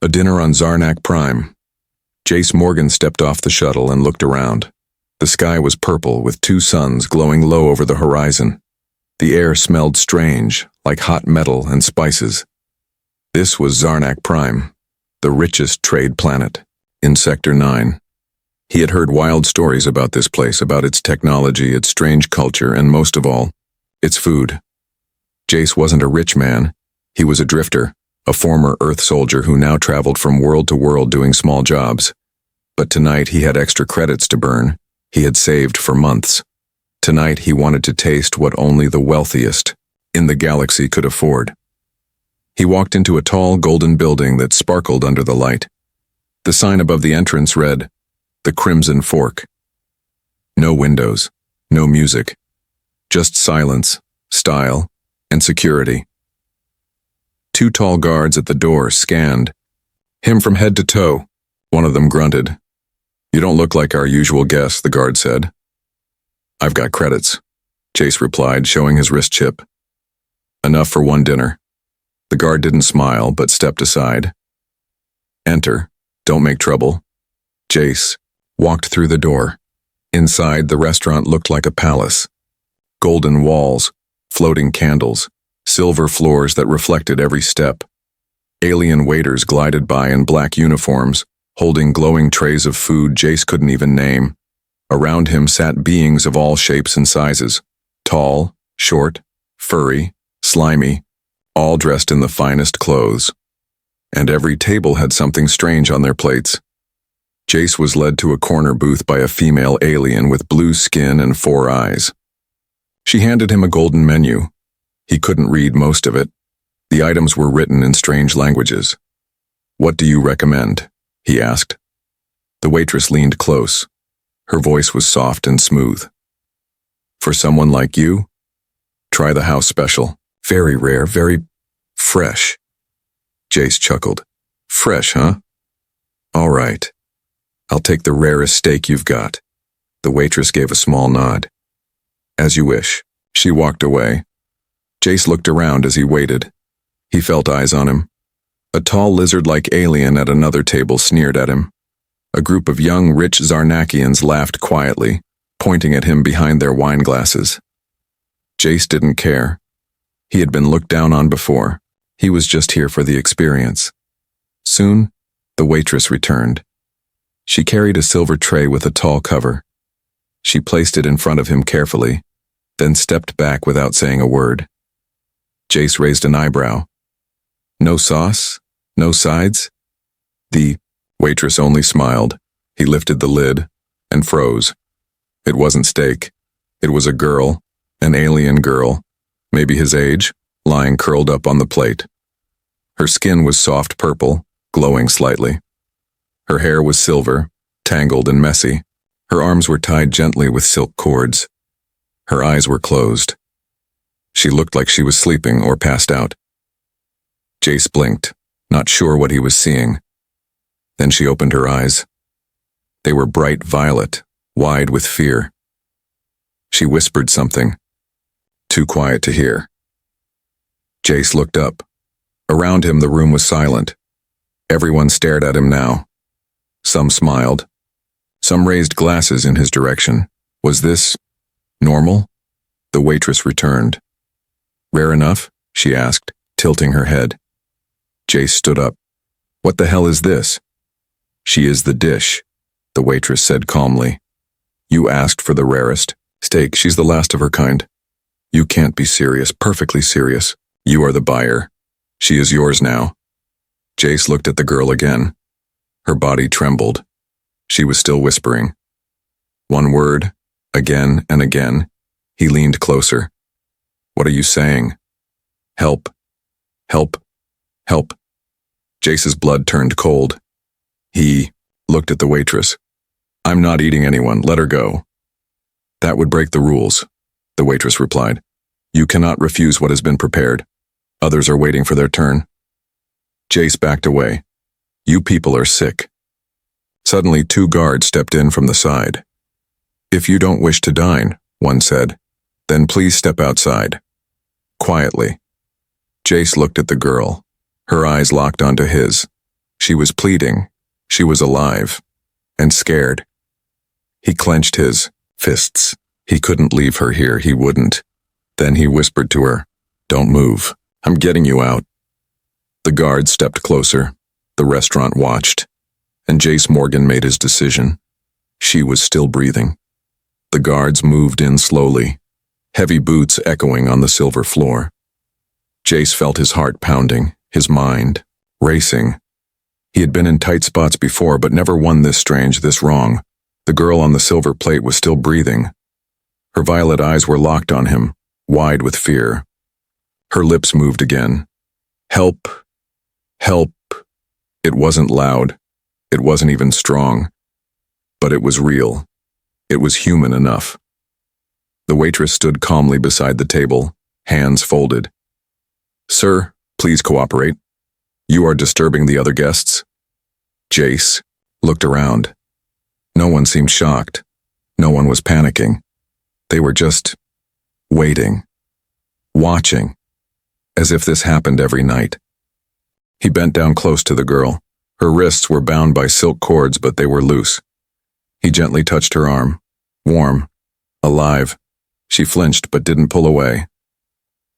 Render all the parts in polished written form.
A dinner on Zarnak Prime. Jace Morgan stepped off the shuttle and looked around. The sky was purple with two suns glowing low over the horizon. The air smelled strange, like hot metal and spices. This was Zarnak Prime, the richest trade planet, in Sector 9. He had heard wild stories about this place, about its technology, its strange culture, and most of all, its food. Jace wasn't a rich man. He was a drifter, a former Earth soldier who now traveled from world to world doing small jobs. But tonight he had extra credits to burn. He had saved for months. Tonight he wanted to taste what only the wealthiest in the galaxy could afford. He walked into a tall golden building that sparkled under the light. The sign above the entrance read, "The Crimson Fork." No windows, no music, just silence, style, and security. Two tall guards at the door scanned him from head to toe. One of them grunted. "You don't look like our usual guest," the guard said. "I've got credits," Jace replied, showing his wrist chip. "Enough for one dinner." The guard didn't smile, but stepped aside. "Enter. Don't make trouble." Jace walked through the door. Inside, the restaurant looked like a palace. Golden walls, floating candles, silver floors that reflected every step. Alien waiters glided by in black uniforms, holding glowing trays of food Jace couldn't even name. Around him sat beings of all shapes and sizes, tall, short, furry, slimy, all dressed in the finest clothes. And every table had something strange on their plates. Jace was led to a corner booth by a female alien with blue skin and 4 eyes. She handed him a golden menu. He couldn't read most of it. The items were written in strange languages. "What do you recommend?" he asked. The waitress leaned close. Her voice was soft and smooth. "For someone like you, try the house special. Very rare, very fresh." Jace chuckled. "Fresh, huh? All right. I'll take the rarest steak you've got." The waitress gave a small nod. "As you wish." She walked away. Jace looked around as he waited. He felt eyes on him. A tall lizard-like alien at another table sneered at him. A group of young, rich Zarnakians laughed quietly, pointing at him behind their wine glasses. Jace didn't care. He had been looked down on before. He was just here for the experience. Soon, the waitress returned. She carried a silver tray with a tall cover. She placed it in front of him carefully, then stepped back without saying a word. Jace raised an eyebrow. "No sauce? No sides?" The waitress only smiled. He lifted the lid and froze. It wasn't steak. It was a girl, an alien girl, maybe his age, lying curled up on the plate. Her skin was soft purple, glowing slightly. Her hair was silver, tangled and messy. Her arms were tied gently with silk cords. Her eyes were closed. She looked like she was sleeping or passed out. Jace blinked, not sure what he was seeing. Then she opened her eyes. They were bright violet, wide with fear. She whispered something, too quiet to hear. Jace looked up. Around him the room was silent. Everyone stared at him now. Some smiled. Some raised glasses in his direction. Was this normal? The waitress returned. "Rare enough?" she asked, tilting her head. Jace stood up. "What the hell is this?" "She is the dish," the waitress said calmly. "You asked for the rarest steak. She's the last of her kind." "You can't be serious, perfectly serious. You are the buyer. She is yours now." Jace looked at the girl again. Her body trembled. She was still whispering. One word, again and again. He leaned closer. "What are you saying?" "Help. Help. Help." Jace's blood turned cold. He looked at the waitress. "I'm not eating anyone. Let her go." "That would break the rules," the waitress replied. "You cannot refuse what has been prepared. Others are waiting for their turn." Jace backed away. "You people are sick." Suddenly, 2 guards stepped in from the side. "If you don't wish to dine," one said, "then please step outside." Quietly. Jace looked at the girl. Her eyes locked onto his. She was pleading. She was alive. And scared. He clenched his fists. He couldn't leave her here, he wouldn't. Then he whispered to her, "Don't move. I'm getting you out." The guard stepped closer. The restaurant watched. And Jace Morgan made his decision. She was still breathing. The guards moved in slowly, heavy boots echoing on the silver floor. Jace felt his heart pounding, his mind racing. He had been in tight spots before, but never one this strange, this wrong. The girl on the silver plate was still breathing. Her violet eyes were locked on him, wide with fear. Her lips moved again. "Help. Help." It wasn't loud. It wasn't even strong. But it was real. It was human enough. The waitress stood calmly beside the table, hands folded. "Sir, please cooperate. You are disturbing the other guests." Jace looked around. No one seemed shocked. No one was panicking. They were just waiting, watching, as if this happened every night. He bent down close to the girl. Her wrists were bound by silk cords, but they were loose. He gently touched her arm. Warm, alive. She flinched but didn't pull away.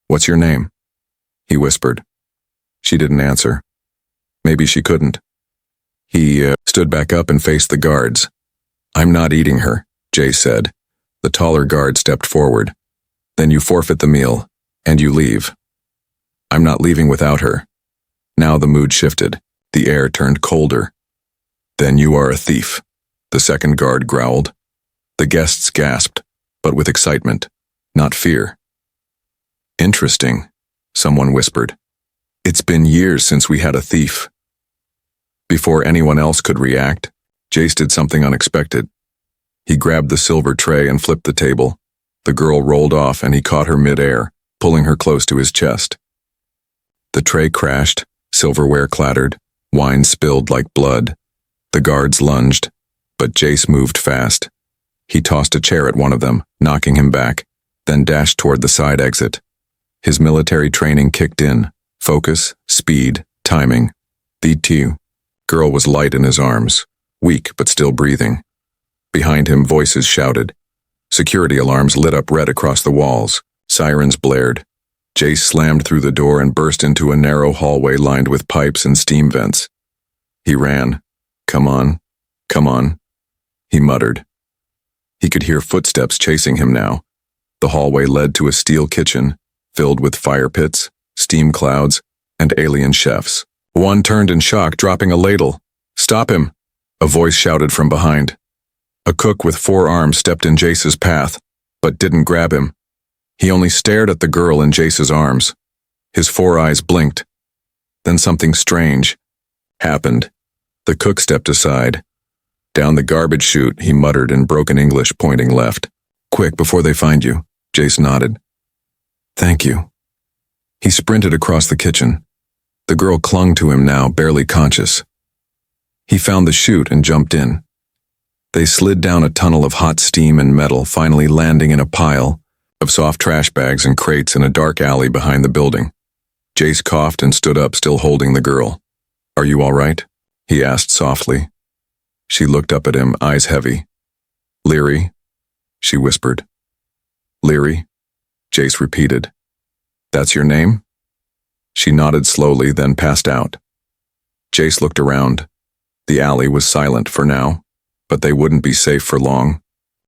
"What's your name?" he whispered. She didn't answer. Maybe she couldn't. He stood back up and faced the guards. "I'm not eating her," Jay said. The taller guard stepped forward. "Then you forfeit the meal, and you leave." "I'm not leaving without her." Now the mood shifted. The air turned colder. "Then you are a thief," the second guard growled. The guests gasped, but with excitement, not fear. "Interesting," someone whispered. "It's been years since we had a thief." Before anyone else could react, Jace did something unexpected. He grabbed the silver tray and flipped the table. The girl rolled off and he caught her mid-air, pulling her close to his chest. The tray crashed, silverware clattered, wine spilled like blood. The guards lunged, but Jace moved fast. He tossed a chair at one of them, knocking him back, then dashed toward the side exit. His military training kicked in. Focus, speed, timing. The girl was light in his arms, weak but still breathing. Behind him, voices shouted. Security alarms lit up red across the walls. Sirens blared. Jace slammed through the door and burst into a narrow hallway lined with pipes and steam vents. He ran. "Come on, come on," he muttered. He could hear footsteps chasing him now. The hallway led to a steel kitchen, filled with fire pits, steam clouds, and alien chefs. One turned in shock, dropping a ladle. "Stop him!" a voice shouted from behind. A cook with 4 arms stepped in Jace's path, but didn't grab him. He only stared at the girl in Jace's arms. His 4 eyes blinked. Then something strange happened. The cook stepped aside. "Down the garbage chute," he muttered in broken English, pointing left. "Quick, before they find you." Jace nodded. "Thank you." He sprinted across the kitchen. The girl clung to him now, barely conscious. He found the chute and jumped in. They slid down a tunnel of hot steam and metal, finally landing in a pile of soft trash bags and crates in a dark alley behind the building. Jace coughed and stood up, still holding the girl. "Are you all right?" he asked softly. She looked up at him, eyes heavy. "Leary," she whispered. "Leary," Jace repeated. "That's your name?" She nodded slowly, then passed out. Jace looked around. The alley was silent for now, but they wouldn't be safe for long.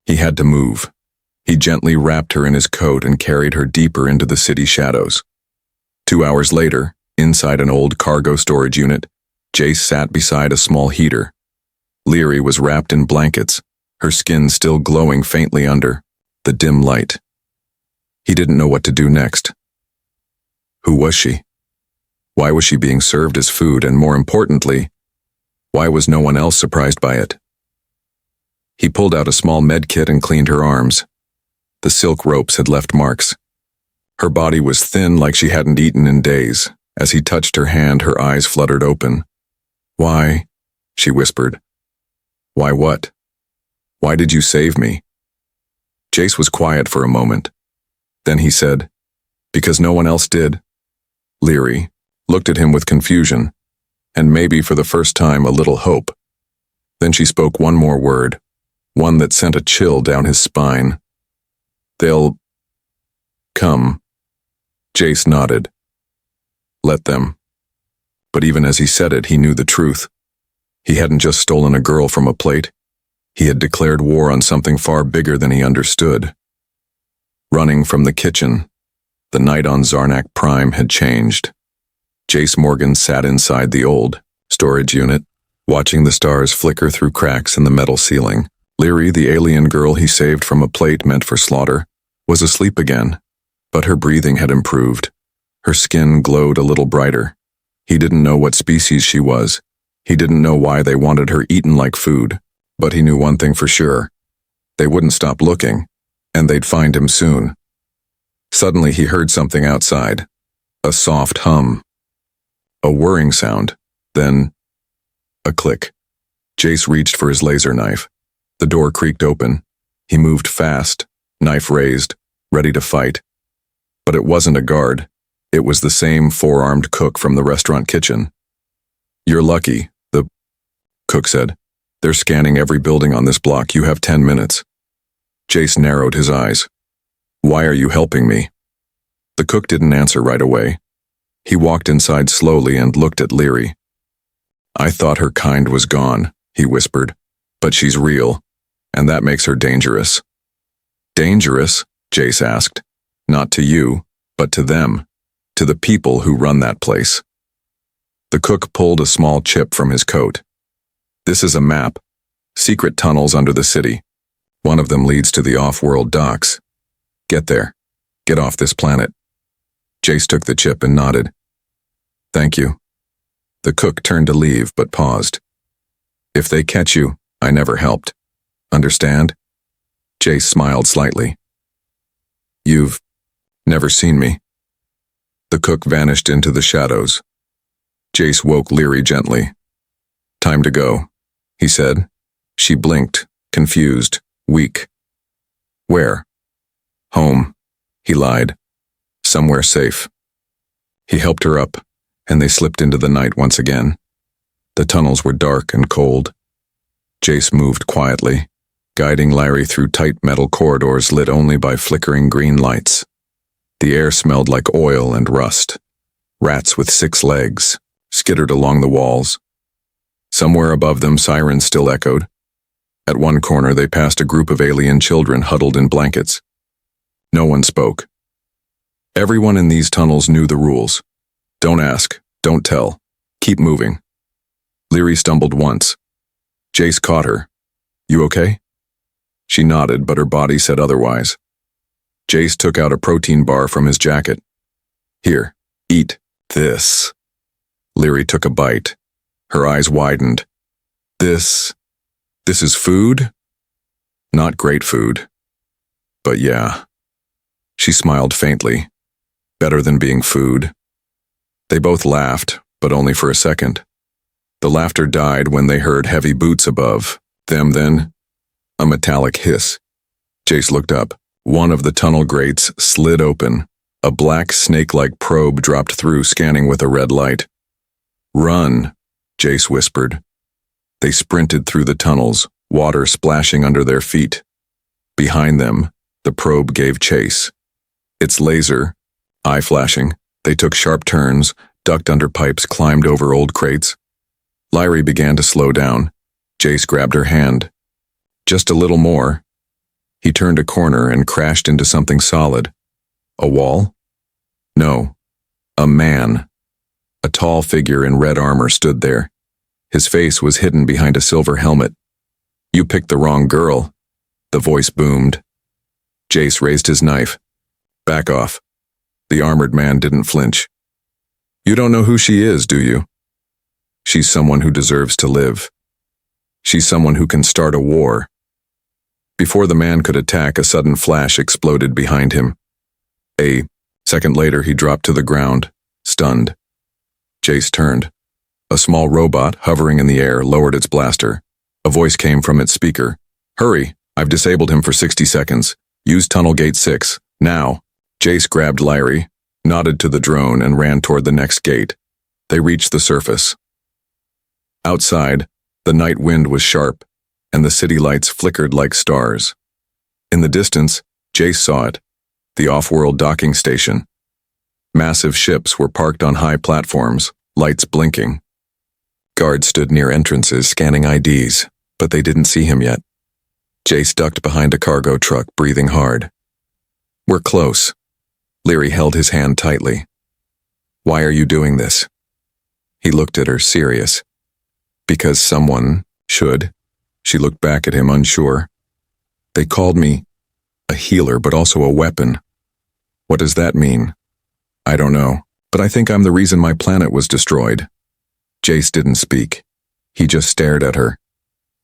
He had to move. He gently wrapped her in his coat and carried her deeper into the city shadows. 2 hours later, inside an old cargo storage unit, Jace sat beside a small heater. Leary was wrapped in blankets, her skin still glowing faintly under the dim light. He didn't know what to do next. Who was she? Why was she being served as food, and more importantly, why was no one else surprised by it? He pulled out a small med kit and cleaned her arms. The silk ropes had left marks. Her body was thin, like she hadn't eaten in days. As he touched her hand, her eyes fluttered open. "Why?" she whispered. "Why what? Why did you save me?" Jace was quiet for a moment. Then he said, "Because no one else did." Leary looked at him with confusion, and maybe for the first time a little hope. Then she spoke one more word, one that sent a chill down his spine. "They'll come." Jace nodded. Let them. But even as he said it, he knew the truth. He hadn't just stolen a girl from a plate. He had declared war on something far bigger than he understood. Running from the kitchen, the night on Zarnak Prime had changed. Jace Morgan sat inside the old storage unit, watching the stars flicker through cracks in the metal ceiling. Leary, the alien girl he saved from a plate meant for slaughter, was asleep again, but her breathing had improved. Her skin glowed a little brighter. He didn't know what species she was. He didn't know why they wanted her eaten like food, but he knew one thing for sure. They wouldn't stop looking, and they'd find him soon. Suddenly he heard something outside. A soft hum. A whirring sound. Then, a click. Jace reached for his laser knife. The door creaked open. He moved fast, knife raised, ready to fight. But it wasn't a guard. It was the same four-armed cook from the restaurant kitchen. "You're lucky," the cook said. "They're scanning every building on this block. You have 10 minutes. Jace narrowed his eyes. "Why are you helping me?" The cook didn't answer right away. He walked inside slowly and looked at Leary. "I thought her kind was gone," he whispered. "But she's real, and that makes her dangerous." "Dangerous?" Jace asked. "Not to you, but to them, to the people who run that place." The cook pulled a small chip from his coat. "This is a map. Secret tunnels under the city. One of them leads to the off-world docks. Get there. Get off this planet." Jace took the chip and nodded. "Thank you." The cook turned to leave, but paused. "If they catch you, I never helped. Understand?" Jace smiled slightly. "You've never seen me." The cook vanished into the shadows. Jace woke Leary gently. "Time to go," he said. She blinked, confused, weak. "Where?" "Home," he lied. "Somewhere safe." He helped her up, and they slipped into the night once again. The tunnels were dark and cold. Jace moved quietly, guiding Larry through tight metal corridors lit only by flickering green lights. The air smelled like oil and rust. Rats with 6 legs skittered along the walls. Somewhere above them, sirens still echoed. At one corner, they passed a group of alien children huddled in blankets. No one spoke. Everyone in these tunnels knew the rules. Don't ask, don't tell, keep moving. Leary stumbled once. Jace caught her. "You okay?" She nodded, but her body said otherwise. Jace took out a protein bar from his jacket. "Here, eat this." Leary took a bite. Her eyes widened. This is food?" "Not great food. But yeah." She smiled faintly. "Better than being food." They both laughed, but only for a second. The laughter died when they heard heavy boots above them, then a metallic hiss. Jace looked up. One of the tunnel grates slid open. A black snake-like probe dropped through, scanning with a red light. "Run," Jace whispered. They sprinted through the tunnels, water splashing under their feet. Behind them, the probe gave chase. Its laser, eye flashing, they took sharp turns, ducked under pipes, climbed over old crates. Larry began to slow down. Jace grabbed her hand. "Just a little more." He turned a corner and crashed into something solid. A wall? No. A man. A tall figure in red armor stood there. His face was hidden behind a silver helmet. "You picked the wrong girl," the voice boomed. Jace raised his knife. "Back off." The armored man didn't flinch. "You don't know who she is, do you? She's someone who deserves to live. She's someone who can start a war." Before the man could attack, a sudden flash exploded behind him. A second later, he dropped to the ground, stunned. Jace turned. A small robot, hovering in the air, lowered its blaster. A voice came from its speaker. "Hurry, I've disabled him for 60 seconds. Use Tunnel Gate 6, now." Jace grabbed Larry, nodded to the drone, and ran toward the next gate. They reached the surface. Outside, the night wind was sharp, and the city lights flickered like stars. In the distance, Jace saw it, the off-world docking station. Massive ships were parked on high platforms, lights blinking. Guards stood near entrances scanning IDs, but they didn't see him yet. Jace ducked behind a cargo truck, breathing hard. "We're close." Leary held his hand tightly. "Why are you doing this?" He looked at her, serious. "Because someone should." She looked back at him, unsure. "They called me a healer, but also a weapon. What does that mean?" "I don't know, but I think I'm the reason my planet was destroyed." Jace didn't speak. He just stared at her.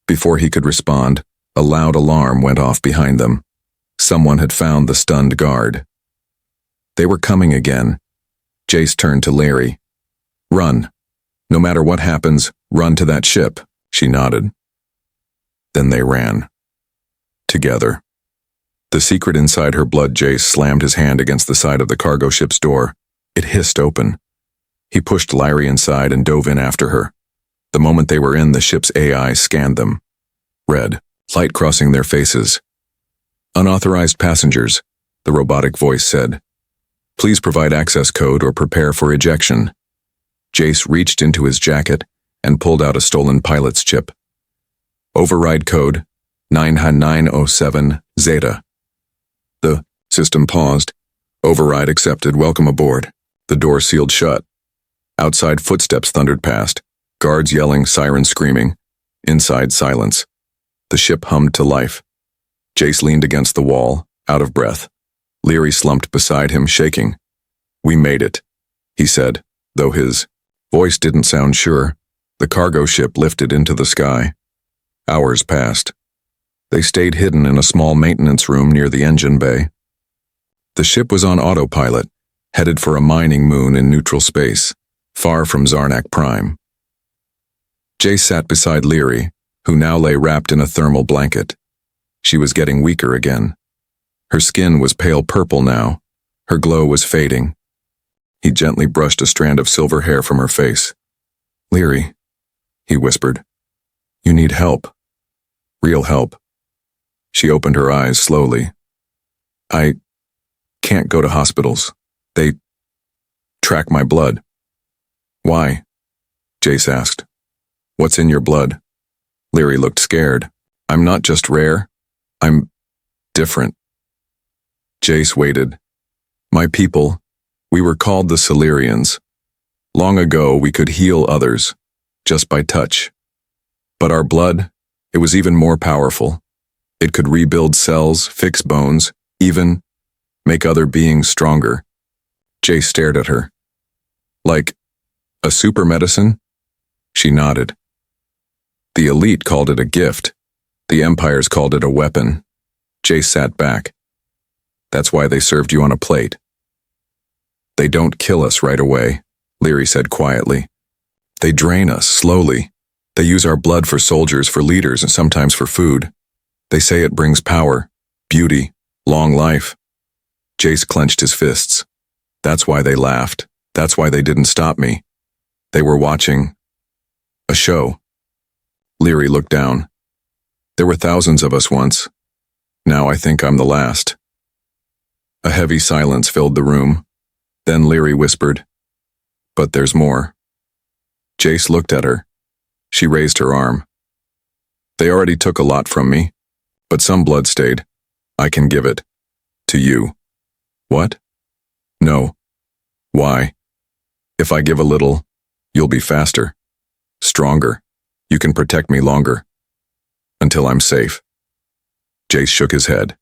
Before he could respond, a loud alarm went off behind them. Someone had found the stunned guard. They were coming again. Jace turned to Larry. "Run. No matter what happens, run to that ship." She nodded. Then they ran. Together. The secret inside her blood. Jace slammed his hand against the side of the cargo ship's door. It hissed open. He pushed Larry inside and dove in after her. The moment they were in, the ship's AI scanned them. Red, light crossing their faces. "Unauthorized passengers," the robotic voice said. "Please provide access code or prepare for ejection." Jace reached into his jacket and pulled out a stolen pilot's chip. "Override code 90907 Zeta." The system paused. "Override accepted. Welcome aboard." The door sealed shut. Outside, footsteps thundered past. Guards yelling, sirens screaming. Inside, silence. The ship hummed to life. Jace leaned against the wall, out of breath. Leary slumped beside him, shaking. "We made it," he said, though his voice didn't sound sure. The cargo ship lifted into the sky. Hours passed. They stayed hidden in a small maintenance room near the engine bay. The ship was on autopilot, headed for a mining moon in neutral space, far from Zarnak Prime. Jace sat beside Leary, who now lay wrapped in a thermal blanket. She was getting weaker again. Her skin was pale purple now. Her glow was fading. He gently brushed a strand of silver hair from her face. "Leary," he whispered, "you need help. Real help." She opened her eyes slowly. "I can't go to hospitals. They track my blood." "Why?" Jace asked. "What's in your blood?" Leary looked scared. "I'm not just rare. I'm different." Jace waited. "My people, we were called the Solarians. Long ago, we could heal others, just by touch. But our blood, it was even more powerful. It could rebuild cells, fix bones, even make other beings stronger." Jace stared at her. "Like a super medicine?" She nodded. "The elite called it a gift. The empires called it a weapon." Jace sat back. "That's why they served you on a plate." "They don't kill us right away," Leary said quietly. "They drain us slowly. They use our blood for soldiers, for leaders, and sometimes for food. They say it brings power, beauty, long life." Jace clenched his fists. "That's why they laughed. That's why they didn't stop me. They were watching a show." Leary looked down. "There were thousands of us once. Now I think I'm the last." A heavy silence filled the room. Then Leary whispered, "But there's more." Jace looked at her. She raised her arm. "They already took a lot from me, but some blood stayed. I can give it. To you." "What?" "No." "Why?" "If I give a little, you'll be faster, stronger. You can protect me longer. Until I'm safe." Jace shook his head.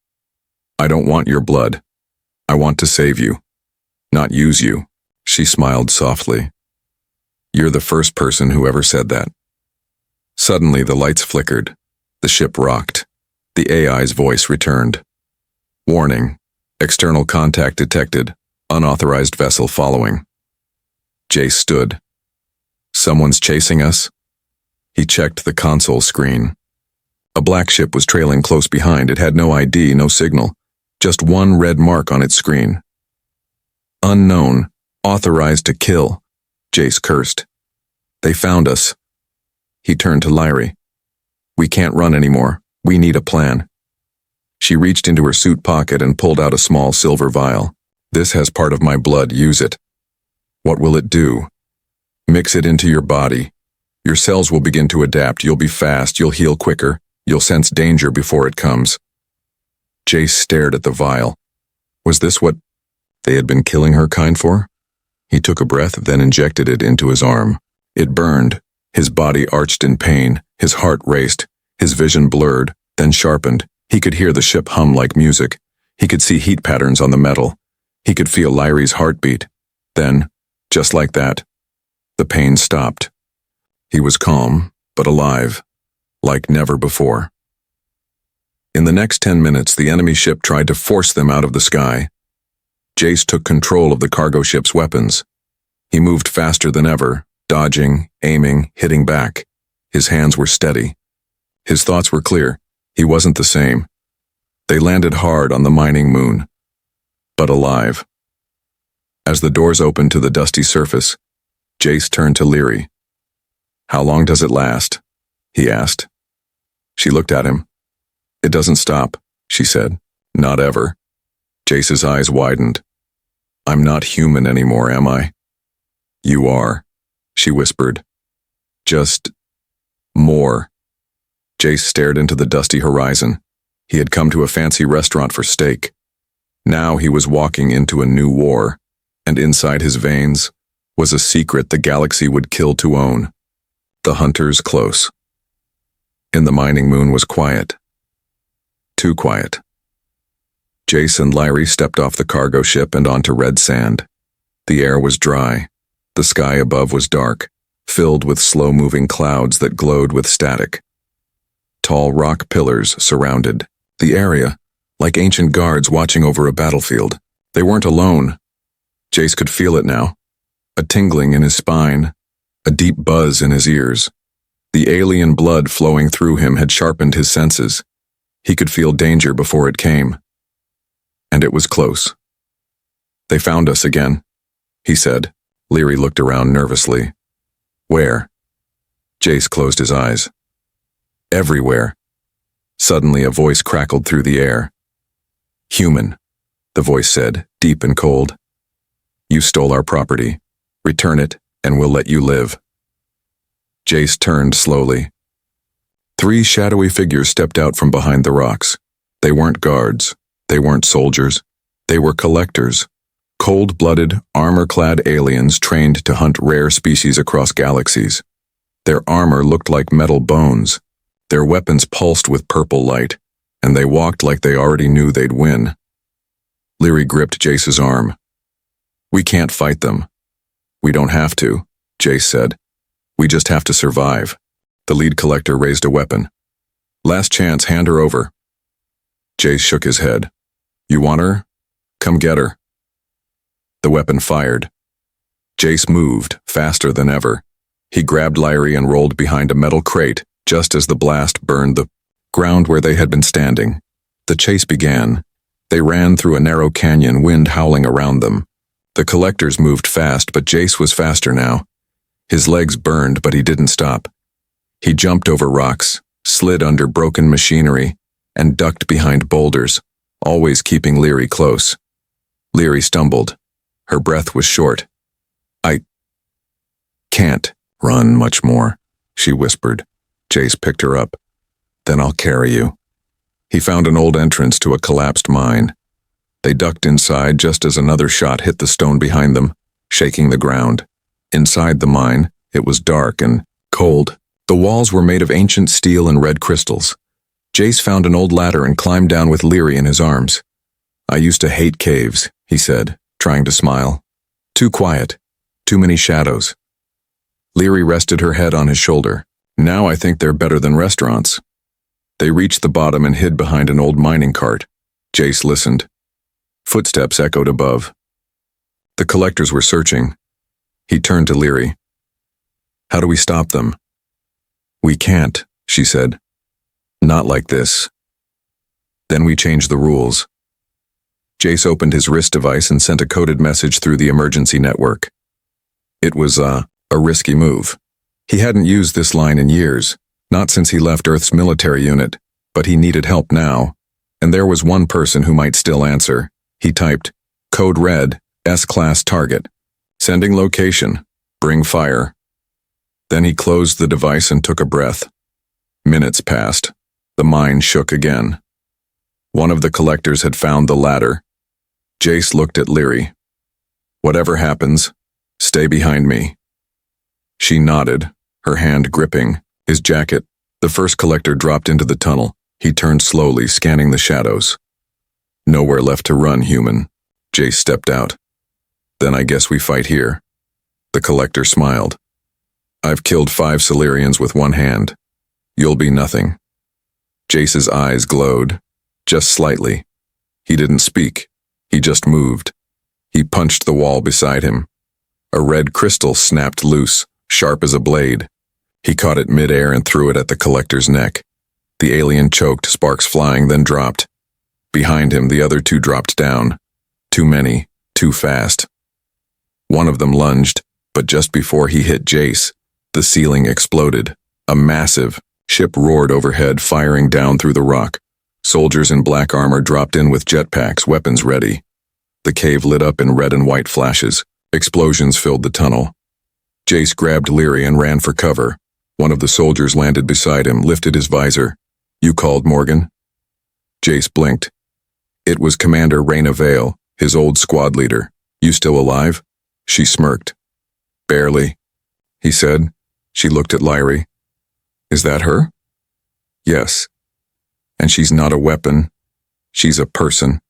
"I don't want your blood. I want to save you, not use you." She smiled softly. "You're the first person who ever said that." Suddenly the lights flickered. The ship rocked. The AI's voice returned. "Warning. External contact detected. Unauthorized vessel following." Jace stood. "Someone's chasing us?" He checked the console screen. A black ship was trailing close behind. It had no ID, no signal. Just one red mark on its screen. "Unknown. Authorized to kill." Jace cursed. "They found us." He turned to Lyrie. We can't run anymore. We need a plan. She reached into her suit pocket and pulled out a small silver vial. This has part of my blood. Use it. What will it do? Mix it into your body. Your cells will begin to adapt. You'll be fast. You'll heal quicker. You'll sense danger before it comes. Jace stared at the vial. Was this what they had been killing her kind for? He took a breath, then injected it into his arm. It burned. His body arched in pain. His heart raced. His vision blurred, then sharpened. He could hear the ship hum like music. He could see heat patterns on the metal. He could feel Lyrie's heartbeat. Then, just like that, the pain stopped. He was calm, but alive, like never before. In the next 10 minutes, the enemy ship tried to force them out of the sky. Jace took control of the cargo ship's weapons. He moved faster than ever, dodging, aiming, hitting back. His hands were steady. His thoughts were clear. He wasn't the same. They landed hard on the mining moon, but alive. As the doors opened to the dusty surface, Jace turned to Lyrie. How long does it last? He asked. She looked at him. It doesn't stop, she said. Not ever. Jace's eyes widened. I'm not human anymore, am I? You are, she whispered. Just more. Jace stared into the dusty horizon. He had come to a fancy restaurant for steak. Now he was walking into a new war, and inside his veins was a secret the galaxy would kill to own. The hunters close. In the mining moon was quiet. Too quiet. Jace and Lyrie stepped off the cargo ship and onto red sand. The air was dry. The sky above was dark, filled with slow-moving clouds that glowed with static. Tall rock pillars surrounded the area, like ancient guards watching over a battlefield. They weren't alone. Jace could feel it now. A tingling in his spine, a deep buzz in his ears. The alien blood flowing through him had sharpened his senses. He could feel danger before it came. And it was close. They found us again, he said. Lyrie looked around nervously. Where? Jace closed his eyes. Everywhere. Suddenly a voice crackled through the air. Human, the voice said, deep and cold. You stole our property. Return it, and we'll let you live. Jace turned slowly. 3 shadowy figures stepped out from behind the rocks. They weren't guards. They weren't soldiers. They were collectors. Cold-blooded, armor-clad aliens trained to hunt rare species across galaxies. Their armor looked like metal bones. Their weapons pulsed with purple light, and they walked like they already knew they'd win. Lyrie gripped Jace's arm. We can't fight them. We don't have to, Jace said. We just have to survive. The lead collector raised a weapon. Last chance, hand her over. Jace shook his head. You want her? Come get her. The weapon fired. Jace moved, faster than ever. He grabbed Lyrie and rolled behind a metal crate, just as the blast burned the ground where they had been standing. The chase began. They ran through a narrow canyon, wind howling around them. The collectors moved fast, but Jace was faster now. His legs burned, but he didn't stop. He jumped over rocks, slid under broken machinery, and ducked behind boulders, always keeping Lyrie close. Lyrie stumbled. Her breath was short. I can't run much more, she whispered. Jace picked her up. Then I'll carry you. He found an old entrance to a collapsed mine. They ducked inside just as another shot hit the stone behind them, shaking the ground. Inside the mine, it was dark and cold. The walls were made of ancient steel and red crystals. Jace found an old ladder and climbed down with Lyrie in his arms. I used to hate caves, he said, trying to smile. Too quiet. Too many shadows. Lyrie rested her head on his shoulder. Now I think they're better than restaurants. They reached the bottom and hid behind an old mining cart. Jace listened. Footsteps echoed above. The collectors were searching. He turned to Lyrie. How do we stop them? We can't, she said. Not like this. Then we changed the rules. Jace opened his wrist device and sent a coded message through the emergency network. It was a risky move. He hadn't used this line in years, not since he left Earth's military unit, but he needed help now, and there was one person who might still answer. He typed, "Code Red, S-Class target. Sending location. Bring fire." Then he closed the device and took a breath. Minutes passed. The mine shook again. One of the collectors had found the ladder. Jace looked at Leary. "Whatever happens, stay behind me." She nodded, her hand gripping his jacket. The first collector dropped into the tunnel. He turned slowly, scanning the shadows. "Nowhere left to run, human." Jace stepped out. "Then I guess we fight here." The collector smiled. "I've killed 5 Silurians with one hand. You'll be nothing." Jace's eyes glowed, just slightly. He didn't speak. He just moved. He punched the wall beside him. A red crystal snapped loose, sharp as a blade. He caught it mid-air and threw it at the collector's neck. The alien choked, sparks flying, then dropped. Behind him, the other 2 dropped down. Too many, too fast. One of them lunged, but just before he hit Jace, the ceiling exploded. A massive ship roared overhead, firing down through the rock. Soldiers in black armor dropped in with jetpacks, weapons ready. The cave lit up in red and white flashes. Explosions filled the tunnel. Jace grabbed Leary and ran for cover. One of the soldiers landed beside him, lifted his visor. "You called Morgan?" Jace blinked. It was Commander Raina Vale, his old squad leader. "You still alive?" She smirked. "Barely," he said. She looked at Leary. "Is that her?" "Yes. And she's not a weapon. She's a person."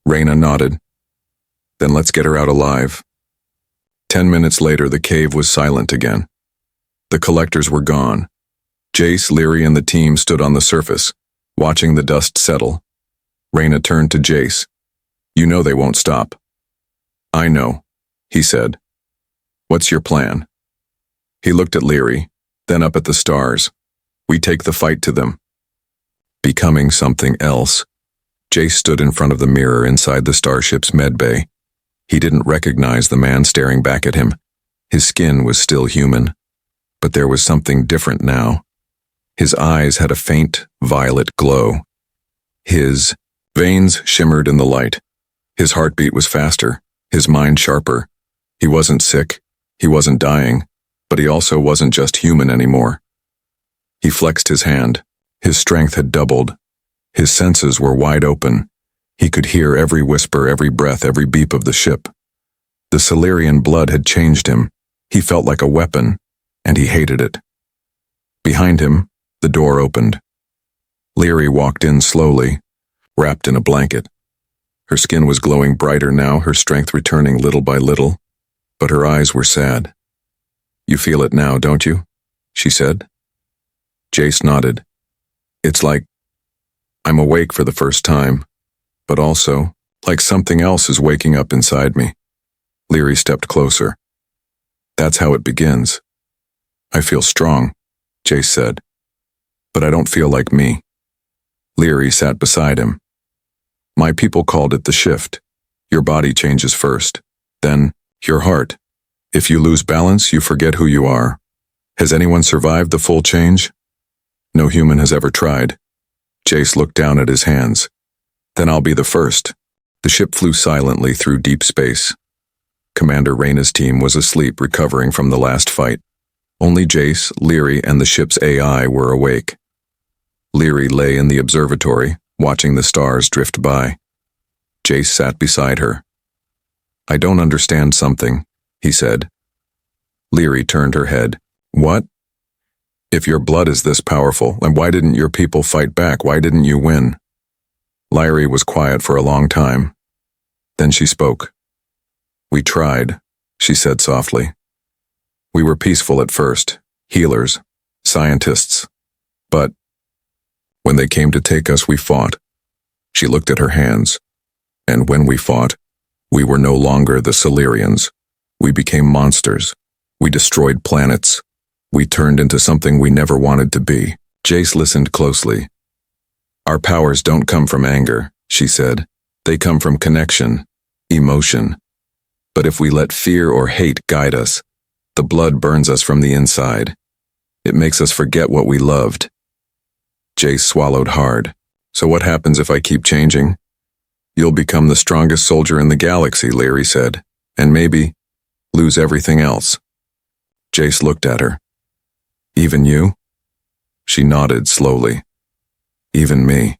Raina nodded. "Then let's get her out alive." 10 minutes later, the cave was silent again. The collectors were gone. Jace, Leary, and the team stood on the surface, watching the dust settle. Raina turned to Jace. "You know they won't stop." "I know," he said. "What's your plan?" He looked at Leary, then up at the stars. "We take the fight to them." Becoming something else. Jace stood in front of the mirror inside the starship's medbay. He didn't recognize the man staring back at him. His skin was still human, but there was something different now. His eyes had a faint, violet glow. His veins shimmered in the light. His heartbeat was faster, his mind sharper. He wasn't sick, he wasn't dying, but he also wasn't just human anymore. He flexed his hand. His strength had doubled. His senses were wide open. He could hear every whisper, every breath, every beep of the ship. The Silurian blood had changed him. He felt like a weapon, and he hated it. Behind him, the door opened. Leary walked in slowly, wrapped in a blanket. Her skin was glowing brighter now, her strength returning little by little, but her eyes were sad. "You feel it now, don't you?" she said. Jace nodded. "It's like I'm awake for the first time, but also like something else is waking up inside me." Leary stepped closer. "That's how it begins." "I feel strong," Jace said, "but I don't feel like me." Leary sat beside him. "My people called it the shift. Your body changes first, then your heart. If you lose balance, you forget who you are. Has anyone survived the full change?" "No human has ever tried." Jace looked down at his hands. "Then I'll be the first." The ship flew silently through deep space. Commander Raina's team was asleep, recovering from the last fight. Only Jace, Leary, and the ship's AI were awake. Leary lay in the observatory, watching the stars drift by. Jace sat beside her. "I don't understand something," he said. Leary turned her head. "What?" "If your blood is this powerful, then why didn't your people fight back? Why didn't you win?" Leary was quiet for a long time. Then she spoke. "We tried," she said softly. "We were peaceful at first, healers, scientists. But when they came to take us, we fought." She looked at her hands. "And when we fought, we were no longer the Silurians. We became monsters. We destroyed planets. We turned into something we never wanted to be." Jace listened closely. "Our powers don't come from anger," she said. "They come from connection, emotion. But if we let fear or hate guide us, The blood burns us from the inside. It makes us forget what we loved. Jace swallowed hard. So what happens if I keep changing? You'll become the strongest soldier in the galaxy, Leary said, and maybe lose everything else. Jace looked at her. Even you? She nodded slowly. Even me.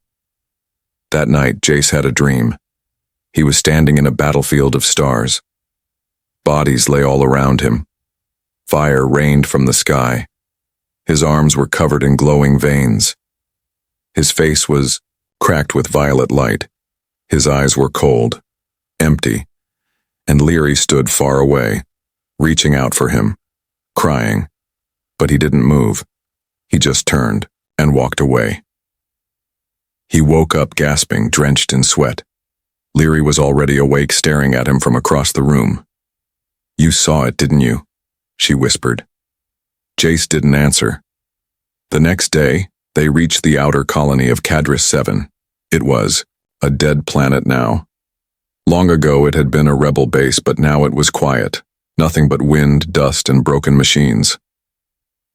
That night, Jace had a dream. He was standing in a battlefield of stars. Bodies lay all around him. Fire rained from the sky. His arms were covered in glowing veins. His face was cracked with violet light. His eyes were cold, empty, and Leary stood far away, reaching out for him, crying. But he didn't move. He just turned and walked away. He woke up gasping, drenched in sweat. Leary was already awake, staring at him from across the room. You saw it, didn't you? She whispered. Jace didn't answer. The next day, they reached the outer colony of Cadris 7. It was a dead planet now. Long ago it had been a rebel base, but now it was quiet. Nothing but wind, dust, and broken machines.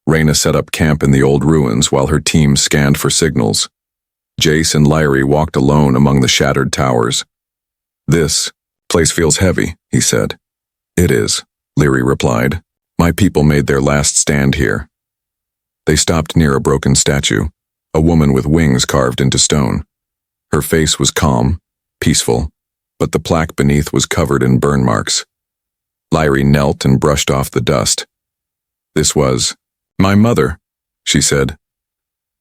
Reyna set up camp in the old ruins while her team scanned for signals. Jace and Leary walked alone among the shattered towers. This place feels heavy, he said. It is, Leary replied. My people made their last stand here. They stopped near a broken statue, a woman with wings carved into stone. Her face was calm, peaceful, but the plaque beneath was covered in burn marks. Leary knelt and brushed off the dust. This was my mother, she said.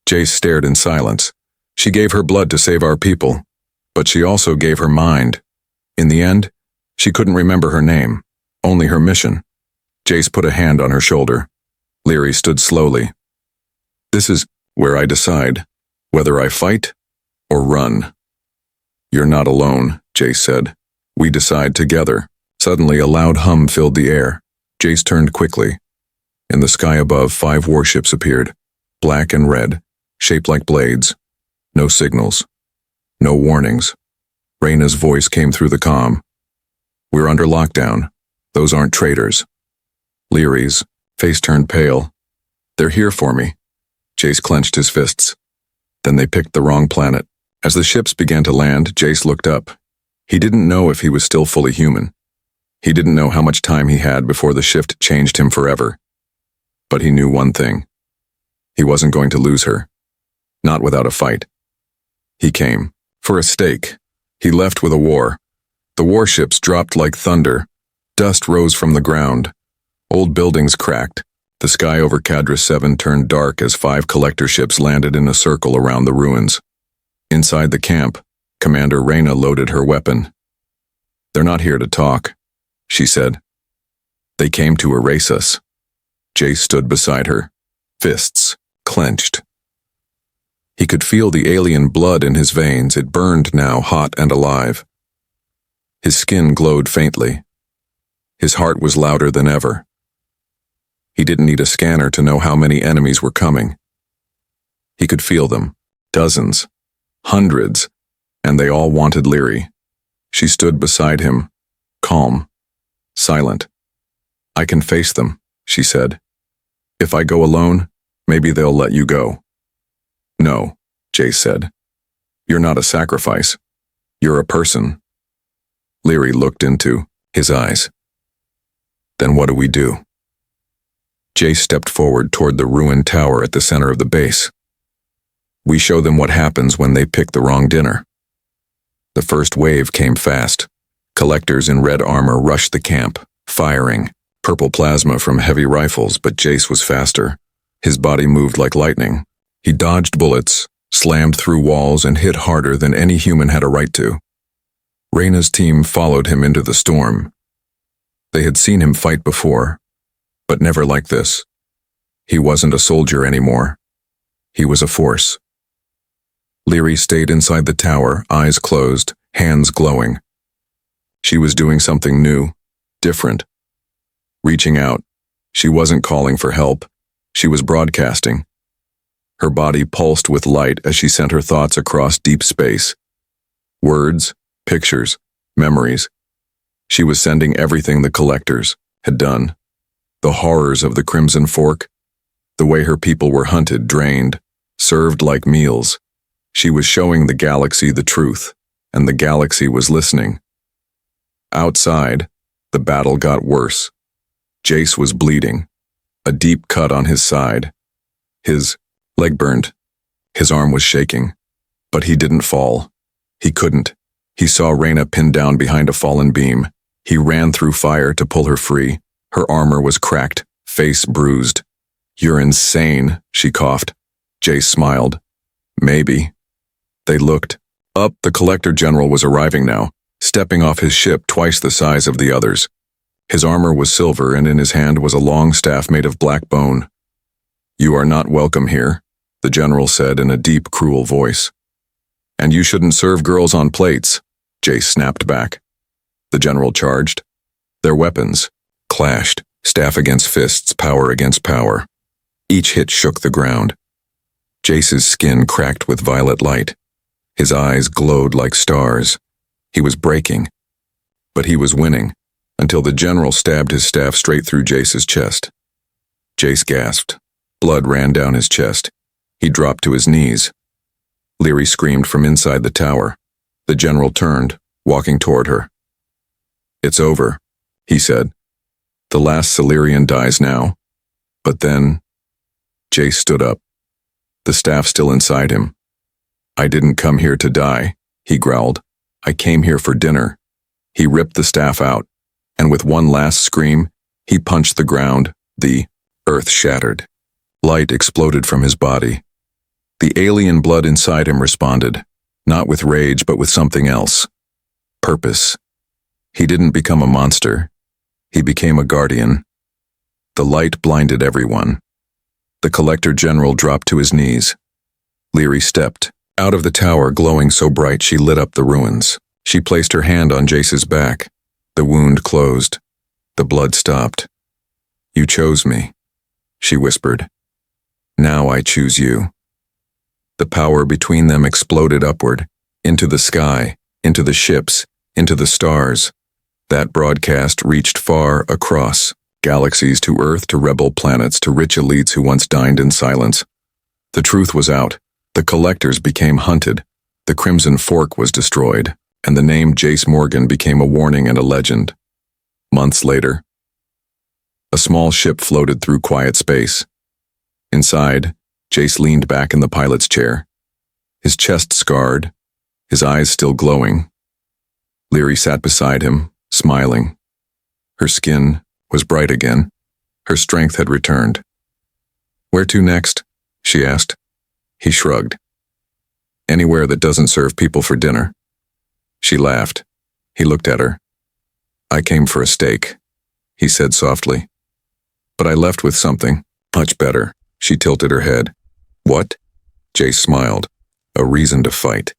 Jace stared in silence. She gave her blood to save our people, but she also gave her mind. In the end, she couldn't remember her name, only her mission. Jace put a hand on her shoulder. Leary stood slowly. This is where I decide whether I fight or run. You're not alone, Jace said. We decide together. Suddenly a loud hum filled the air. Jace turned quickly. In the sky above, 5 warships appeared, black and red, shaped like blades. No signals. No warnings. Reyna's voice came through the comm. We're under lockdown. Those aren't traitors. Leary's face turned pale. They're here for me. Jace clenched his fists. Then they picked the wrong planet. As the ships began to land, Jace looked up. He didn't know if he was still fully human. He didn't know how much time he had before the shift changed him forever. But he knew one thing. He wasn't going to lose her. Not without a fight. He came for a stake. He left with a war. The warships dropped like thunder. Dust rose from the ground. Old buildings cracked. The sky over Cadris 7 turned dark as 5 collector ships landed in a circle around the ruins. Inside the camp, Commander Reyna loaded her weapon. They're not here to talk, she said. They came to erase us. Jace stood beside her, fists clenched. He could feel the alien blood in his veins. It burned now, hot and alive. His skin glowed faintly. His heart was louder than ever. He didn't need a scanner to know how many enemies were coming. He could feel them, dozens, hundreds, and they all wanted Leary. She stood beside him, calm, silent. I can face them, she said. If I go alone, maybe they'll let you go. No, Jace said. You're not a sacrifice. You're a person. Leary looked into his eyes. Then what do we do? Jace stepped forward toward the ruined tower at the center of the base. We show them what happens when they pick the wrong dinner. The first wave came fast. Collectors in red armor rushed the camp, firing, purple plasma from heavy rifles, but Jace was faster. His body moved like lightning. He dodged bullets, slammed through walls, and hit harder than any human had a right to. Reyna's team followed him into the storm. They had seen him fight before, but never like this. He wasn't a soldier anymore. He was a force. Leary stayed inside the tower, eyes closed, hands glowing. She was doing something new, different. Reaching out, she wasn't calling for help. She was broadcasting. Her body pulsed with light as she sent her thoughts across deep space. Words, pictures, memories. She was sending everything the collectors had done. The horrors of the Crimson Fork. The way her people were hunted, drained, served like meals. She was showing the galaxy the truth, and the galaxy was listening. Outside, the battle got worse. Jace was bleeding, a deep cut on his side. His leg burned. His arm was shaking. But he didn't fall. He couldn't. He saw Reyna pinned down behind a fallen beam. He ran through fire to pull her free. Her armor was cracked, face bruised. "You're insane," she coughed. Jace smiled. "Maybe." They looked. Up, the Collector General was arriving now, stepping off his ship twice the size of the others. His armor was silver, and in his hand was a long staff made of black bone. "You are not welcome here," the general said in a deep, cruel voice. "And you shouldn't serve girls on plates," Jace snapped back. The general charged. Their weapons clashed, staff against fists, power against power. Each hit shook the ground. Jace's skin cracked with violet light. His eyes glowed like stars. He was breaking. But he was winning, until the general stabbed his staff straight through Jace's chest. Jace gasped. Blood ran down his chest. He dropped to his knees. Leary screamed from inside the tower. The general turned, walking toward her. "It's over," he said. "The last Silurian dies now." But then, Jace stood up, the staff still inside him. "I didn't come here to die," he growled. "I came here for dinner." He ripped the staff out, and with one last scream, he punched the ground. The earth shattered. Light exploded from his body. The alien blood inside him responded, not with rage but with something else. Purpose. He didn't become a monster. He became a guardian. The light blinded everyone. The Collector General dropped to his knees. Leary stepped out of the tower, glowing so bright she lit up the ruins. She placed her hand on Jace's back. The wound closed. The blood stopped. "You chose me," she whispered. "Now I choose you." The power between them exploded upward, into the sky, into the ships, into the stars. That broadcast reached far across galaxies, to Earth, to rebel planets, to rich elites who once dined in silence. The truth was out. The collectors became hunted. The Crimson Fork was destroyed, and the name Jace Morgan became a warning and a legend. Months later, a small ship floated through quiet space. Inside, Jace leaned back in the pilot's chair, his chest scarred, his eyes still glowing. Leary sat beside him, smiling. Her skin was bright again. Her strength had returned. "Where to next?" she asked. He shrugged. "Anywhere that doesn't serve people for dinner." She laughed. He looked at her. "I came for a steak," he said softly. "But I left with something much better." She tilted her head. "What?" Jace smiled. "A reason to fight."